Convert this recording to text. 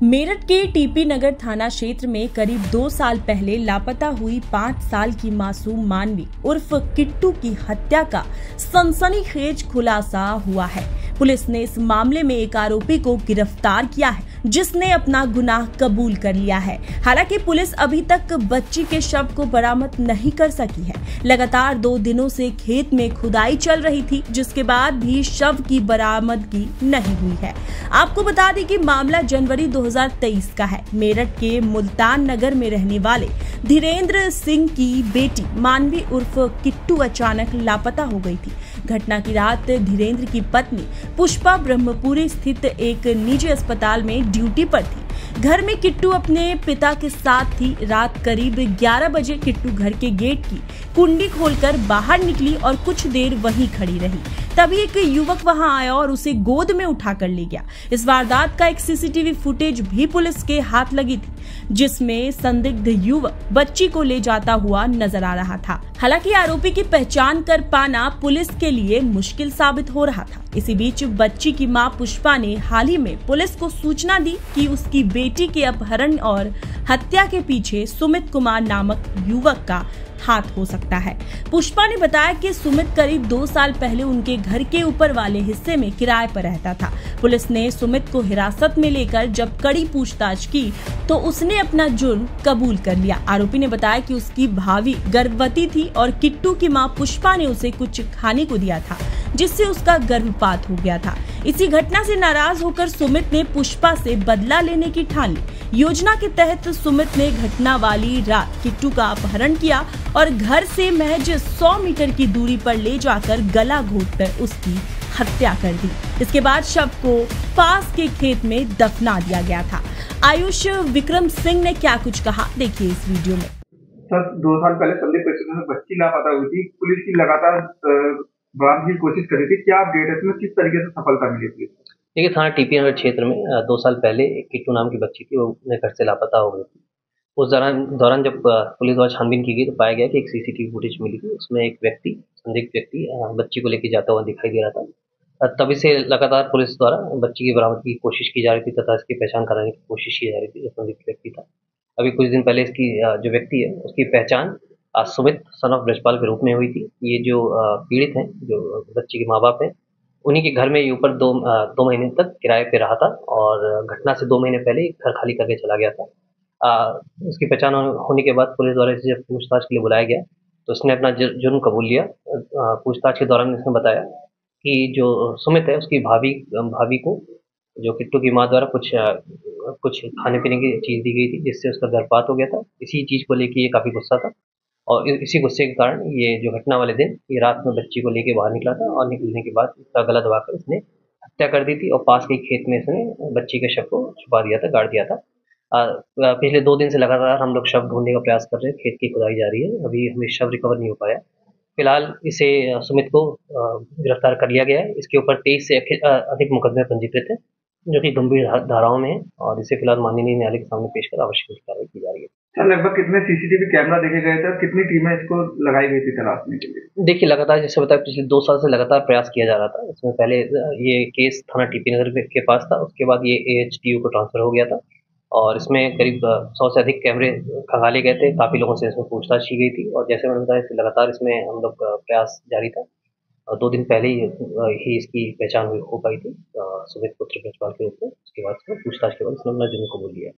मेरठ के टीपी नगर थाना क्षेत्र में करीब 2 साल पहले लापता हुई 5 साल की मासूम मानवी उर्फ किट्टू की हत्या का सनसनीखेज खुलासा हुआ है। पुलिस ने इस मामले में एक आरोपी को गिरफ्तार किया है, जिसने अपना गुनाह कबूल कर लिया है। हालांकि पुलिस अभी तक बच्ची के शव को बरामद नहीं कर सकी है। लगातार 2 दिनों से खेत में खुदाई चल रही थी, जिसके बाद भी शव की बरामदगी नहीं हुई है। आपको बता दें कि मामला जनवरी 2023 का है। मेरठ के मुल्तान नगर में रहने वाले धीरेन्द्र सिंह की बेटी मानवी उर्फ किट्टू अचानक लापता हो गई थी। घटना की रात धीरेन्द्र की पत्नी पुष्पा ब्रह्मपुरी स्थित एक निजी अस्पताल में ड्यूटी पर थी। घर में किट्टू अपने पिता के साथ थी। रात करीब 11 बजे किट्टू घर के गेट की कुंडी खोलकर बाहर निकली और कुछ देर वहीं खड़ी रही। तभी एक युवक वहां आया और उसे गोद में उठाकर ले गया। इस वारदात का एक सीसीटीवी फुटेज भी पुलिस के हाथ लगी थी, जिसमें संदिग्ध युवक बच्ची को ले जाता हुआ नजर आ रहा था। हालांकि आरोपी की पहचान कर पाना पुलिस के लिए मुश्किल साबित हो रहा था। इसी बीच बच्ची की मां पुष्पा ने हाल ही में पुलिस को सूचना दी कि उसकी बेटी के अपहरण और हत्या के पीछे सुमित कुमार नामक युवक का हाथ हो सकता है। पुष्पा ने बताया कि सुमित करीब 2 साल पहले उनके घर के ऊपर वाले हिस्से में किराए पर रहता था। पुलिस ने सुमित को हिरासत में लेकर जब कड़ी पूछताछ की तो उसने अपना जुर्म कबूल कर लिया। आरोपी ने बताया कि उसकी भाभी गर्भवती थी और किट्टू की मां पुष्पा ने उसे कुछ खाने को दिया था, जिससे उसका गर्भपात हो गया था। इसी घटना से नाराज होकर सुमित ने पुष्पा से बदला लेने की ठान ली। योजना के तहत सुमित ने घटना वाली रात किट्टू का अपहरण किया और घर से महज 100 मीटर की दूरी पर ले जाकर गला घोंटकर उसकी हत्या कर दी। इसके बाद शव को पास के खेत में दफना दिया गया था। आयुष विक्रम सिंह ने क्या कुछ कहा, देखिए इस वीडियो में। सर, 2 साल पहले संदिग्ध परिस्थितियों में बच्ची लापता हुई थी। पुलिस की लगातार बरामदगी की कोशिश कर रही थी। क्या अपडेट है इसमें, किस तरीके से सफलता मिली थी? देखिए, थाना टीपी नगर क्षेत्र में 2 साल पहले एक किट्टू नाम की बच्ची थी, वो अपने घर से लापता हो गई थी। उस दौरान जब पुलिस द्वारा छानबीन की गई तो पाया गया कि एक सीसीटीवी फुटेज मिली थी। उसमें एक संदिग्ध व्यक्ति बच्ची को लेकर जाता हुआ दिखाई दे रहा था। तभी से लगातार पुलिस द्वारा बच्ची की बरामदगी की कोशिश की जा रही थी तथा इसकी पहचान कराने की कोशिश की जा रही थी। जो संदिग्ध व्यक्ति था, अभी कुछ दिन पहले इसकी जो व्यक्ति है उसकी पहचान सुमित सन ऑफ ब्रजपाल के रूप में हुई थी। ये जो पीड़ित हैं, जो बच्ची के माँ बाप हैं, उन्हीं के घर में ये ऊपर 2 महीने तक किराए पे रहा था और घटना से 2 महीने पहले घर खाली करके चला गया था। इसकी पहचान होने के बाद पुलिस द्वारा इसे जब पूछताछ के लिए बुलाया गया तो इसने अपना जुर्म कबूल लिया। पूछताछ के दौरान इसने बताया कि जो सुमित है उसकी भाभी को जो किट्टू की माँ द्वारा कुछ खाने पीने की चीज़ दी गई थी, जिससे उसका गर्भपात हो गया था। इसी चीज़ को लेके ये काफ़ी गुस्सा था और इसी गुस्से के कारण ये जो घटना वाले दिन ये रात में बच्ची को लेके बाहर निकला था और निकलने के बाद इसका गला दबाकर इसने हत्या कर दी थी और पास के खेत में इसने बच्ची के शव को छुपा दिया था, गाड़ दिया था। पिछले 2 दिन से लगातार हम लोग शव ढूंढने का प्रयास कर रहे हैं। खेत की खुदाई जारी है, अभी हमें शव रिकवर नहीं हो पाया। फिलहाल इसे सुमित को गिरफ्तार कर लिया गया है। इसके ऊपर 23 से अधिक मुकदमे पंजीकृत हैं, जो कि गंभीर धाराओं में है और इसे फिलहाल माननीय न्यायालय के सामने पेश कर आवश्यक कार्रवाई की जा रही है। सर, लगभग कितने सीसीटीवी कैमरा देखे गए थे और कितनी टीमें इसको लगाई गई थी तलाशने के लिए? देखिए, लगातार जैसे बताया पिछले 2 साल से लगातार प्रयास किया जा रहा था। इसमें पहले ये केस थाना टीपी नगर के पास था, उसके बाद ये AHTU को ट्रांसफर हो गया था और इसमें करीब 100 से अधिक कैमरे खंगाले गए थे। काफ़ी लोगों से इसमें पूछताछ की गई थी और जैसे मैंने बताया लगातार इसमें हम लोग प्रयास जारी था और 2 दिन पहले ही इसकी पहचान हो पाई थी सुमित पुत्र ब्रजपाल के रूप में। उसके बाद पूछताछ के बाद इसने अपना जुर्म कबूल लिया।